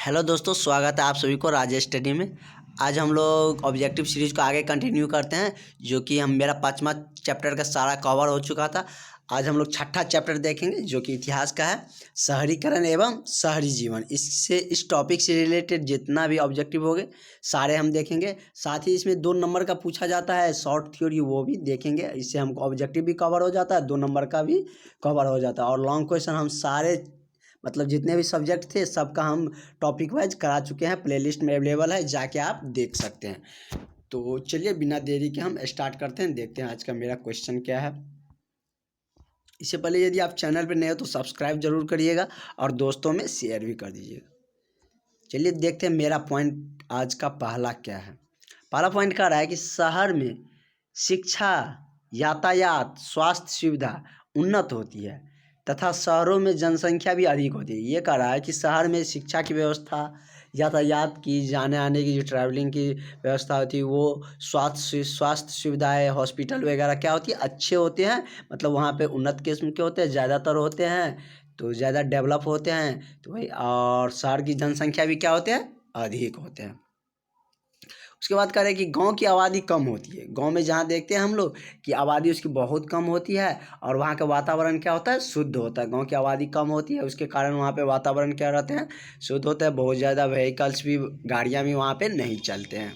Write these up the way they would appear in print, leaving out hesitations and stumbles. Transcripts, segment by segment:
Hello दोस्तों, स्वागत है आप सभी को राजेश स्टडी में। आज हम लोग ऑब्जेक्टिव सीरीज़ को आगे कंटिन्यू करते हैं, जो कि मेरा 5वां चैप्टर का सारा कवर हो चुका था। आज हम लोग 6ठा चैप्टर देखेंगे, जो कि इतिहास का है, शहरीकरण एवं शहरी जीवन। इस टॉपिक से रिलेटेड जितना भी ऑब्जेक्टिव हो गए सारे हम देखेंगे। साथ ही इसमें 2 नंबर का पूछा जाता है शॉर्ट थ्योरी, वो भी देखेंगे। इससे हमको ऑब्जेक्टिव भी कवर हो जाता है, 2 नंबर का भी कवर हो जाता है। और लॉन्ग क्वेश्चन हम सारे जितने भी सब्जेक्ट थे सबका हम टॉपिक वाइज करा चुके हैं, प्लेलिस्ट में अवेलेबल है, जाके आप देख सकते हैं। तो चलिए बिना देरी के हम स्टार्ट करते हैं, देखते हैं आज का मेरा क्वेश्चन क्या है। इससे पहले यदि आप चैनल पर नए हो तो सब्सक्राइब जरूर करिएगा और दोस्तों में शेयर भी कर दीजिएगा। चलिए देखते हैं मेरा पॉइंट आज का पहला क्या है। पहला पॉइंट कह रहा है कि शहर में शिक्षा, यातायात, स्वास्थ्य सुविधा उन्नत होती है तथा शहरों में जनसंख्या भी अधिक होती है। ये कह रहा है कि शहर में शिक्षा की व्यवस्था, यातायात की, जाने आने की जो ट्रैवलिंग की व्यवस्था होती है, वो स्वास्थ्य सुविधाएं, हॉस्पिटल वगैरह क्या होती है, अच्छे होते हैं। वहाँ पे उन्नत किस्म के होते हैं, ज़्यादातर होते हैं, तो ज़्यादा डेवलप होते हैं। तो भाई, और शहर की जनसंख्या भी क्या होते हैं, अधिक होते हैं। उसके बाद कह रहे हैं कि गांव की आबादी कम होती है। गांव में जहाँ देखते हैं हम लोग कि आबादी उसकी बहुत कम होती है और वहाँ का वातावरण क्या होता है, शुद्ध होता है। गांव की आबादी कम होती है, उसके कारण वहाँ पे वातावरण क्या रहते हैं, शुद्ध होता है। बहुत ज़्यादा व्हीकल्स भी, गाड़ियाँ भी वहाँ पे नहीं चलते हैं।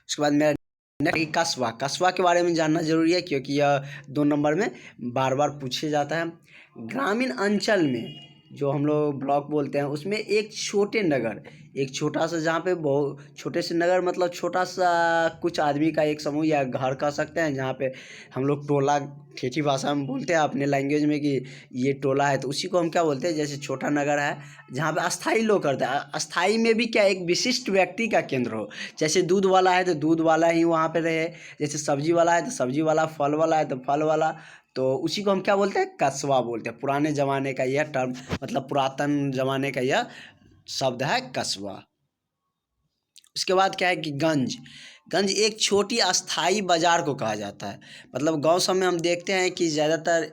उसके बाद मेरा कस्बा, कस्बा के बारे में जानना जरूरी है, क्योंकि यह 2 नंबर में बार बार पूछे जाता है। ग्रामीण अंचल में जो हम लोग ब्लॉक बोलते हैं, उसमें एक छोटे नगर, एक छोटा सा, जहाँ पे बहुत छोटे से नगर, छोटा सा कुछ आदमी का एक समूह या घर कह सकते हैं, जहाँ पे हम लोग टोला ठेठी भाषा में बोलते हैं अपने लैंग्वेज में कि ये टोला है, तो उसी को हम क्या बोलते हैं। जैसे छोटा नगर है जहाँ पे अस्थाई लोग करते हैं, अस्थाई में भी क्या, एक विशिष्ट व्यक्ति का केंद्र हो। जैसे दूध वाला है तो दूध वाला ही वहाँ पे रहे, जैसे सब्जी वाला है तो सब्जी वाला, फल वाला है तो फल वाला, तो उसी को हम क्या बोलते हैं, कस्बा बोलते हैं। पुराने ज़माने का यह टर्म, पुरातन ज़माने का यह शब्द है कस्बा। उसके बाद क्या है कि गंज, गंज एक छोटी अस्थाई बाज़ार को कहा जाता है। गांव सब में हम देखते हैं कि ज़्यादातर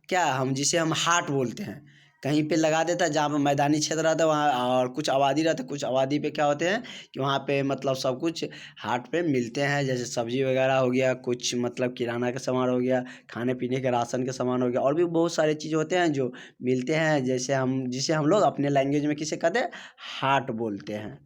क्या, हम जिसे हम हाट बोलते हैं, कहीं पे लगा देता है जहाँ पे मैदानी क्षेत्र रहता है वहाँ, और कुछ आबादी रहता है, कुछ आबादी पे क्या होते हैं कि वहाँ पे सब कुछ हाट पे मिलते हैं। जैसे सब्जी वगैरह हो गया, कुछ किराना का सामान हो गया, खाने पीने के राशन के सामान हो गया, और भी बहुत सारे चीज़ होते हैं जो मिलते हैं। जिसे हम लोग अपने लैंग्वेज में किसे कहते हैं, हाट बोलते हैं।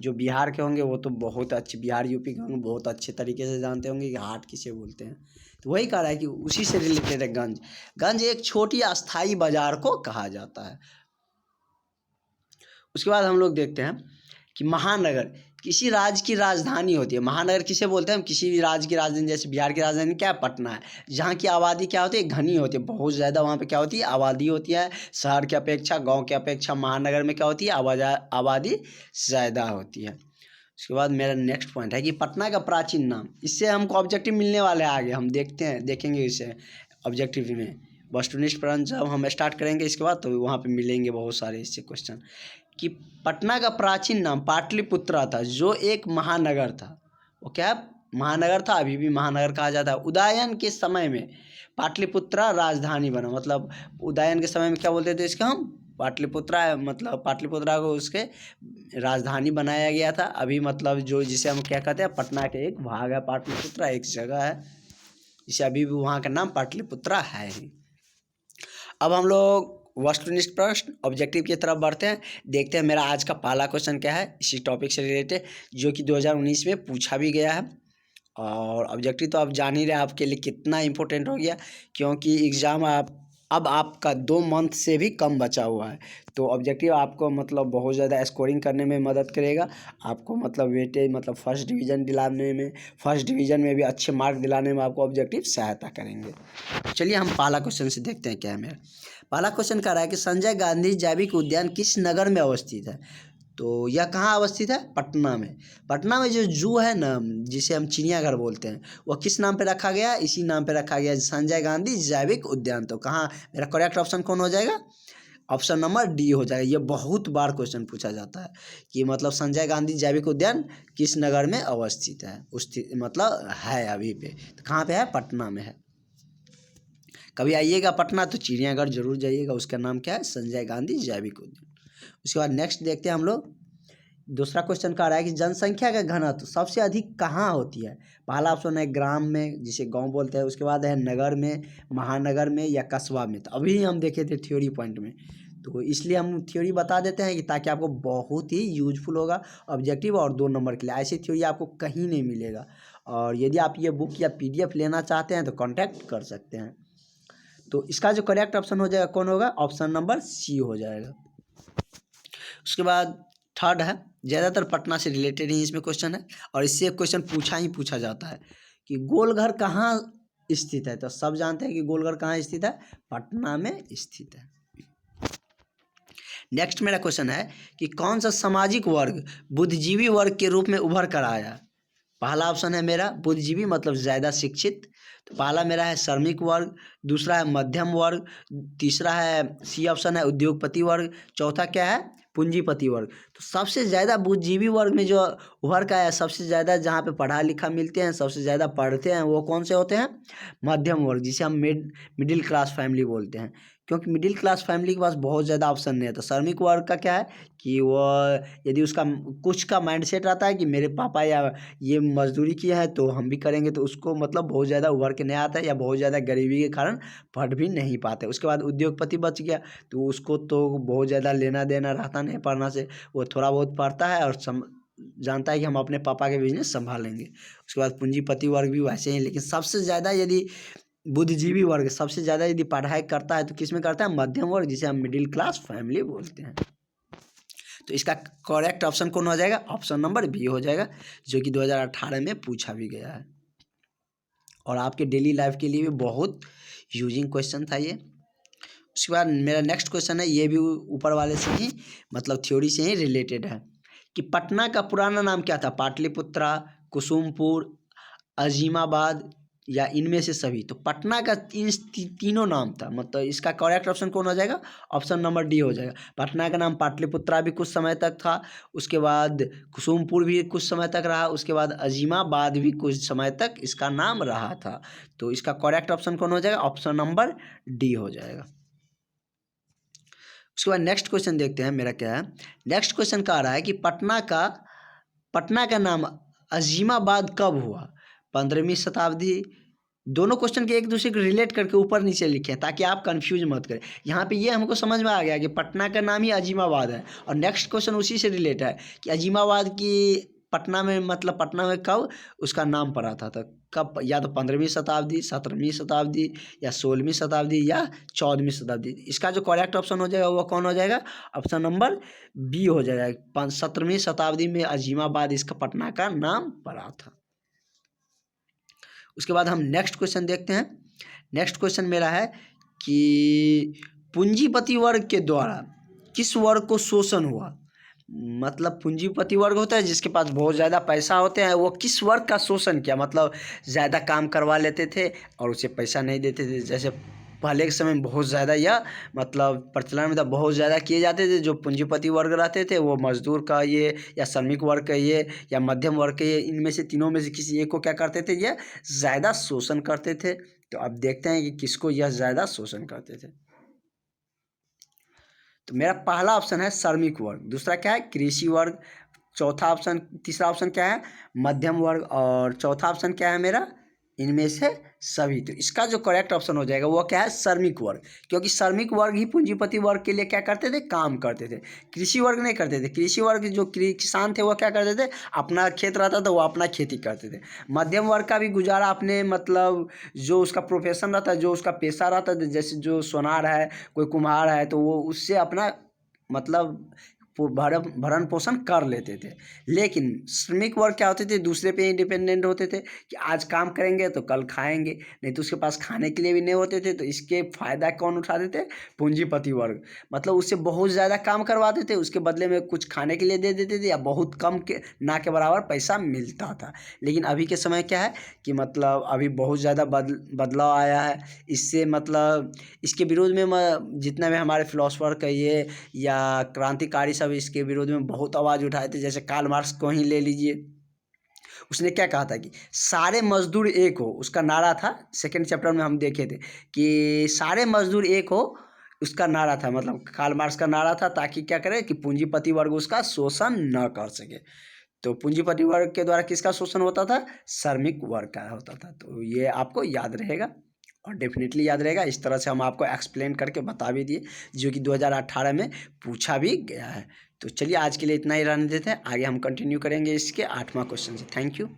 जो बिहार के होंगे वो तो बहुत अच्छे, बिहार यूपी के होंगे बहुत अच्छे तरीके से जानते होंगे कि हाट किसे बोलते हैं। तो वही कह रहा है कि उसी से रिलेटेड है गंज। गंज एक छोटी अस्थाई बाजार को कहा जाता है। उसके बाद हम लोग देखते हैं कि महानगर किसी राज्य की राजधानी होती है। महानगर किसे बोलते हैं हम, किसी भी राज्य की राजधानी। जैसे बिहार की राजधानी क्या है, पटना है, जहाँ की आबादी क्या होती है, घनी होती है, बहुत ज़्यादा वहाँ पे क्या होती है, आबादी होती है। शहर के अपेक्षा, गांव के अपेक्षा महानगर में क्या होती है, आबादी ज़्यादा होती है। उसके बाद मेरा नेक्स्ट पॉइंट है कि पटना का प्राचीन नाम। इससे हमको ऑब्जेक्टिव मिलने वाले हैं आगे, हम देखेंगे इसे ऑब्जेक्टिव में। वस्तुनिष्ठ प्रश्न जब हम स्टार्ट करेंगे इसके बाद, तो वहाँ पे मिलेंगे बहुत सारे इससे क्वेश्चन। कि पटना का प्राचीन नाम पाटलिपुत्रा था, जो एक महानगर था। वो क्या महानगर था, अभी भी महानगर कहा जाता है। उदयन के समय में पाटलिपुत्रा राजधानी बना। उदयन के समय में क्या बोलते थे इसका हम, पाटलिपुत्रा है। पाटलिपुत्रा को उसके राजधानी बनाया गया था। अभी जो जिसे हम क्या कहते हैं, पटना के एक भाग है पाटलिपुत्रा, एक जगह है, इसे अभी भी वहाँ का नाम पाटलिपुत्रा है ही। अब हम लोग वस्तुनिष्ठ प्रश्न ऑब्जेक्टिव की तरफ बढ़ते हैं, देखते हैं मेरा आज का पहला क्वेश्चन क्या है इसी टॉपिक से रिलेटेड, जो कि 2019 में पूछा भी गया है। और ऑब्जेक्टिव तो आप जान ही रहे आपके लिए कितना इम्पोर्टेंट हो गया, क्योंकि एग्ज़ाम अब आपका 2 मंथ से भी कम बचा हुआ है। तो ऑब्जेक्टिव आपको बहुत ज़्यादा स्कोरिंग करने में मदद करेगा। आपको वेटेज फर्स्ट डिवीज़न दिलाने में, फर्स्ट डिवीज़न में भी अच्छे मार्क दिलाने में आपको ऑब्जेक्टिव सहायता करेंगे। चलिए हम पहला क्वेश्चन से देखते हैं क्या है मेरा। पहला क्वेश्चन कह रहा है कि संजय गांधी जैविक उद्यान किस नगर में अवस्थित है। तो यह कहाँ अवस्थित है, पटना में। पटना में जो जू है ना, जिसे हम चिड़ियाघर बोलते हैं, वह किस नाम पे रखा गया, इसी नाम पे रखा गया, संजय गांधी जैविक उद्यान। तो कहाँ, मेरा करेक्ट ऑप्शन कौन हो जाएगा, ऑप्शन नंबर डी हो जाएगा। ये बहुत बार क्वेश्चन पूछा जाता है कि संजय गांधी जैविक उद्यान किस नगर में अवस्थित है, है अभी पे, तो कहाँ पे है, पटना में है। कभी आइएगा पटना तो चिड़ियाघर जरूर जाइएगा, उसका नाम क्या है, संजय गांधी जैविक उद्यान। उसके बाद नेक्स्ट देखते हैं हम लोग। दूसरा क्वेश्चन कह रहा है कि जनसंख्या का घनत्व सबसे अधिक कहाँ होती है। पहला ऑप्शन है ग्राम में, जिसे गांव बोलते हैं। उसके बाद है नगर में, महानगर में, या कस्बा में। तो अभी हम देखे थे थ्योरी पॉइंट में, तो इसलिए हम थ्योरी बता देते हैं कि ताकि आपको बहुत ही यूजफुल होगा ऑब्जेक्टिव और 2 नंबर के लिए। ऐसी थ्योरी आपको कहीं नहीं मिलेगा। और यदि आप ये बुक या PDF लेना चाहते हैं तो कॉन्टैक्ट कर सकते हैं। तो इसका जो करेक्ट ऑप्शन हो जाएगा कौन होगा, ऑप्शन नंबर C हो जाएगा। उसके बाद थर्ड है, ज़्यादातर पटना से रिलेटेड ही इसमें क्वेश्चन है, और इससे एक क्वेश्चन पूछा जाता है कि गोलघर कहाँ स्थित है। तो सब जानते हैं कि गोलघर कहाँ स्थित है, पटना में स्थित है। नेक्स्ट मेरा क्वेश्चन है कि कौन सा सामाजिक वर्ग बुद्धिजीवी वर्ग के रूप में उभर कर आया। पहला ऑप्शन है मेरा बुद्धिजीवी मतलब ज़्यादा शिक्षित, तो पहला मेरा है श्रमिक वर्ग, दूसरा है मध्यम वर्ग, तीसरा है C ऑप्शन है उद्योगपति वर्ग, चौथा क्या है पूंजीपति वर्ग। तो सबसे ज़्यादा बुद्धिजीवी वर्ग में जो उभर का है, सबसे ज़्यादा जहाँ पे पढ़ा लिखा मिलते हैं, सबसे ज़्यादा पढ़ते हैं, वो कौन से होते हैं, मध्यम वर्ग, जिसे हम मिडिल क्लास फैमिली बोलते हैं। क्योंकि मिडिल क्लास फैमिली के पास बहुत ज़्यादा ऑप्शन नहीं है। तो श्रमिक वर्ग का क्या है कि वो यदि उसका कुछ का माइंडसेट रहता है कि मेरे पापा या ये मजदूरी किया है तो हम भी करेंगे, तो उसको मतलब बहुत ज़्यादा उभर के नहीं आता है, या बहुत ज़्यादा गरीबी के कारण पढ़ भी नहीं पाते। उसके बाद उद्योगपति बच गया, तो उसको तो बहुत ज़्यादा लेना देना रहता नहीं पढ़ना से, वो थोड़ा बहुत पढ़ता है और जानता है कि हम अपने पापा के बिजनेस संभालेंगे। उसके बाद पूंजीपति वर्ग भी वैसे ही, लेकिन सबसे ज़्यादा यदि बुद्धिजीवी वर्ग सबसे ज़्यादा यदि पढ़ाई करता है तो किस में करता है, मध्यम वर्ग, जिसे हम मिडिल क्लास फैमिली बोलते हैं। तो इसका करेक्ट ऑप्शन कौन हो जाएगा, ऑप्शन नंबर B हो जाएगा, जो कि 2018 में पूछा भी गया है और आपके डेली लाइफ के लिए भी बहुत यूजिंग क्वेश्चन था ये। उसके बाद मेरा नेक्स्ट क्वेश्चन है, ये भी ऊपर वाले से ही मतलब थ्योरी से ही रिलेटेड है कि पटना का पुराना नाम क्या था, पाटलिपुत्रा, कुसुमपुर, अजीमाबाद, या इनमें से सभी। तो पटना का इन तीनों नाम था, मतलब इसका करेक्ट ऑप्शन कौन हो जाएगा, ऑप्शन नंबर D हो जाएगा। पटना का नाम पाटलिपुत्रा भी कुछ समय तक था, उसके बाद कुसुमपुर भी कुछ समय तक रहा, उसके बाद अजीमाबाद भी कुछ समय तक इसका नाम रहा था। तो इसका करेक्ट ऑप्शन कौन हो जाएगा, ऑप्शन नंबर D हो जाएगा। उसके बाद नेक्स्ट क्वेश्चन देखते हैं मेरा क्या है। नेक्स्ट क्वेश्चन कह रहा है कि पटना का नाम अजीमाबाद कब हुआ, 15वीं शताब्दी। दोनों क्वेश्चन के एक दूसरे को रिलेट करके ऊपर नीचे लिखे हैं ताकि आप कंफ्यूज मत करें। यहाँ पे ये हमको समझ में आ गया कि पटना का नाम ही अजीमाबाद है, और नेक्स्ट क्वेश्चन उसी से रिलेट है कि अजीमाबाद की पटना में मतलब पटना में कब उसका नाम पड़ा था। तो कब, या तो 15वीं शताब्दी, 17वीं शताब्दी, या 16वीं शताब्दी, या 14वीं शताब्दी। इसका जो करेक्ट ऑप्शन हो जाएगा वो कौन हो जाएगा, ऑप्शन नंबर B हो जाएगा। 17वीं शताब्दी में अजीमाबाद इसका पटना का नाम पड़ा था। उसके बाद हम नेक्स्ट क्वेश्चन देखते हैं। नेक्स्ट क्वेश्चन मेरा है कि पूंजीपति वर्ग के द्वारा किस वर्ग को शोषण हुआ। मतलब पूंजीपति वर्ग होता है जिसके पास बहुत ज़्यादा पैसा होते हैं, वो किस वर्ग का शोषण किया, मतलब ज़्यादा काम करवा लेते थे और उसे पैसा नहीं देते थे। जैसे पहले के समय में बहुत ज़्यादा या मतलब प्रचलन में तो बहुत ज़्यादा किए जाते थे। जो पूंजीपति वर्ग रहते थे वो मजदूर का ये, या श्रमिक वर्ग का ये, या मध्यम वर्ग का ये, इनमें से तीनों में से किसी एक को क्या करते थे, यह ज़्यादा शोषण करते थे। तो अब देखते हैं कि किसको यह ज़्यादा शोषण करते थे। तो मेरा पहला ऑप्शन है श्रमिक वर्ग, दूसरा क्या है कृषि वर्ग, तीसरा ऑप्शन क्या है मध्यम वर्ग, और चौथा ऑप्शन क्या है मेरा इनमें से सभी। तो इसका जो करेक्ट ऑप्शन हो जाएगा वो क्या है श्रमिक वर्ग, क्योंकि श्रमिक वर्ग ही पूंजीपति वर्ग के लिए क्या करते थे, काम करते थे। कृषि वर्ग नहीं करते थे। कृषि वर्ग जो किसान थे वो क्या करते थे, अपना खेत रहता था वो अपना खेती करते थे। मध्यम वर्ग का भी गुजारा अपने मतलब जो उसका प्रोफेशन रहता है, जो उसका पेशा रहता है, जैसे जो सोनार है, कोई कुम्हार है, तो वो उससे अपना मतलब भरण पोषण कर लेते थे। लेकिन श्रमिक वर्ग क्या होते थे, दूसरे पे ही डिपेंडेंट होते थे कि आज काम करेंगे तो कल खाएंगे, नहीं तो उसके पास खाने के लिए भी नहीं होते थे। तो इसके फ़ायदा कौन उठाते थे, पूंजीपति वर्ग। मतलब उससे बहुत ज़्यादा काम करवाते थे, उसके बदले में कुछ खाने के लिए दे देते थे, या बहुत कम के ना के बराबर पैसा मिलता था। लेकिन अभी के समय क्या है कि मतलब अभी बहुत ज़्यादा बदलाव आया है। इससे मतलब इसके विरोध में जितना भी हमारे फिलोसफर कहिए या क्रांतिकारी सब इसके विरोध में बहुत आवाज़ उठाए थे। जैसे कार्ल मार्क्स को ही ले लीजिए, उसने क्या कहा था कि सारे मजदूर एक हो, उसका नारा था। सेकंड चैप्टर में हम देखे थे कि सारे मजदूर एक हो, उसका नारा था, मतलब कार्ल मार्क्स का नारा था, ताकि क्या करे कि पूंजीपति वर्ग उसका शोषण न कर सके। तो पूंजीपति वर्ग के द्वारा किसका शोषण होता था? श्रमिक वर्ग का होता था। तो ये आपको याद रहेगा और डेफिनेटली याद रहेगा। इस तरह से हम आपको एक्सप्लेन करके बता भी दिए, जो कि 2018 में पूछा भी गया है। तो चलिए आज के लिए इतना ही रहने देते हैं, आगे हम कंटिन्यू करेंगे इसके 8वां क्वेश्चन से। Thank you.